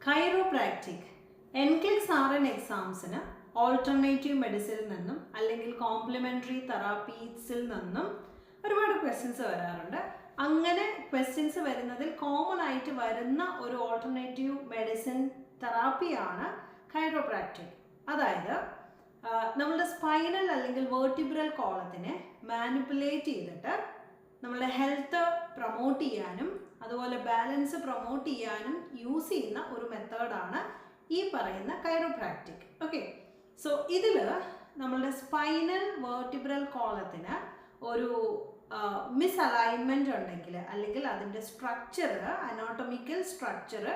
Chiropractic എൻക്ലിക്സ് RN എക്സാംസിന് alternative മെഡിസിനിൽ നിന്നും അല്ലെങ്കിൽ complimentary തെറാപ്പീസിൽ നിന്നും ഒരുപാട് ക്വസ്റ്റ്യൻസ് വരാറുണ്ട്. അങ്ങനെ ക്വസ്റ്റ്യൻസ് വരുന്നതിൽ കോമൺ ആയിട്ട് വരുന്ന ഒരു ഓൾട്ടർനേറ്റീവ് മെഡിസിൻ തെറാപ്പിയാണ് കൈറോപ്രാക്റ്റിക്. അതായത് നമ്മളുടെ സ്പൈനൽ അല്ലെങ്കിൽ വെർട്ടിബ്രൽ കോളത്തിനെ മാനിപ്പുലേറ്റ് ചെയ്തിട്ട് നമ്മളുടെ ഹെൽത്ത് പ്രൊമോട്ട് ചെയ്യാനും അതുപോലെ ബാലൻസ് പ്രൊമോട്ട് ചെയ്യാനും യൂസ് ചെയ്യുന്ന ഒരു മെത്തേഡാണ് ഈ പറയുന്ന കൈറോപ്രാക്റ്റിക്. ഓക്കെ, സോ ഇതിൽ നമ്മളുടെ സ്പൈനൽ വെർട്ടിബ്രൽ കോളത്തിന് ഒരു മിസ്അലൈൻമെൻറ്റ് ഉണ്ടെങ്കിൽ അല്ലെങ്കിൽ അതിൻ്റെ സ്ട്രക്ചർ അനോട്ടമിക്കൽ സ്ട്രക്ചർ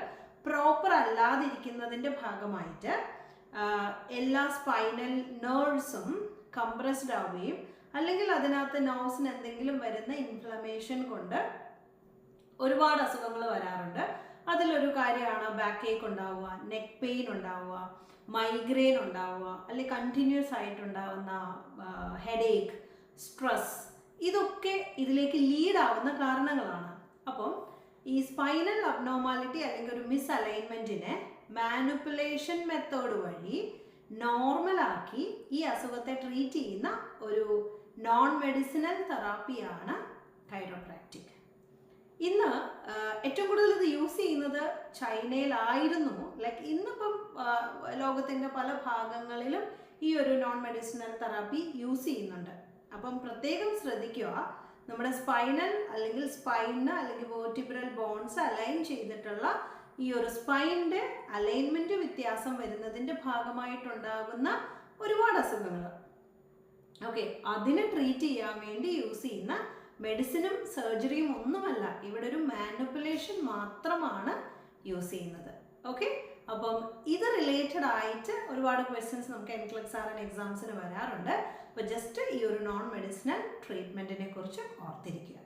പ്രോപ്പർ അല്ലാതിരിക്കുന്നതിൻ്റെ ഭാഗമായിട്ട് എല്ലാ സ്പൈനൽ നെർവ്സും കംപ്രസ്ഡ് ആവുകയും അല്ലെങ്കിൽ അതിനകത്ത് നെർവ്സിന് എന്തെങ്കിലും വരുന്ന ഇൻഫ്ലമേഷൻ കൊണ്ട് ഒരുപാട് അസുഖങ്ങൾ വരാറുണ്ട്. അതിലൊരു കാര്യമാണ് ബാക്ക് ഏക്ക് ഉണ്ടാവുക, നെക്ക് പെയിൻ ഉണ്ടാവുക, മൈഗ്രെയിൻ ഉണ്ടാവുക, അല്ലെങ്കിൽ കണ്ടിന്യൂസ് ആയിട്ടുണ്ടാവുന്ന ഹെഡേക്ക്, സ്ട്രെസ്, ഇതൊക്കെ ഇതിലേക്ക് ലീഡ് ആവുന്ന കാരണങ്ങളാണ്. അപ്പം ഈ സ്പൈനൽ അബ്നോർമാലിറ്റി അല്ലെങ്കിൽ ഒരു മിസ് അലൈൻമെൻറ്റിനെ മാനിപ്പുലേഷൻ മെത്തേഡ് വഴി നോർമലാക്കി ഈ അസുഖത്തെ ട്രീറ്റ് ചെയ്യുന്ന ഒരു നോൺ മെഡിസിനൽ തെറാപ്പിയാണ് കൈറോപ്രാക്റ്റിക്. ഇന്ന് ഏറ്റവും കൂടുതൽ ഇത് യൂസ് ചെയ്യുന്നത് ചൈനയിലായിരുന്നു. ലൈക്ക് ഇന്നിപ്പം ലോകത്തിൻ്റെ പല ഭാഗങ്ങളിലും ഈ ഒരു നോൺ മെഡിസിനൽ തെറാപ്പി യൂസ് ചെയ്യുന്നുണ്ട്. അപ്പം പ്രത്യേകം ശ്രദ്ധിക്കുക, നമ്മുടെ സ്പൈനൽ അല്ലെങ്കിൽ സ്പൈന് അല്ലെങ്കിൽ വെർട്ടിബ്രൽ ബോൺസ് അലൈൻ ചെയ്തിട്ടുള്ള ഈ ഒരു സ്പൈനിൻ്റെ അലൈൻമെൻറ്റ് വ്യത്യാസം വരുന്നതിൻ്റെ ഭാഗമായിട്ടുണ്ടാകുന്ന ഒരുപാട് അസുഖങ്ങൾ, ഓക്കെ, അതിനെ ട്രീറ്റ് ചെയ്യാൻ വേണ്ടി യൂസ് ചെയ്യുന്ന മെഡിസിനും സർജറിയും ഒന്നുമല്ല, ഇവിടെ ഒരു മാനിപ്പുലേഷൻ മാത്രമാണ് യൂസ് ചെയ്യുന്നത്. ഓക്കെ, അപ്പം ഇത് റിലേറ്റഡ് ആയിട്ട് ഒരുപാട് ക്വസ്റ്റ്യൻസ് നമുക്ക് എൻക്ലിക്സ് RN എക്സാംസിന് വരാറുണ്ട്. അപ്പോൾ ജസ്റ്റ് ഈ ഒരു നോൺ മെഡിസിനൽ ട്രീറ്റ്മെൻറ്റിനെ കുറിച്ച് ഓർത്തിരിക്കുക.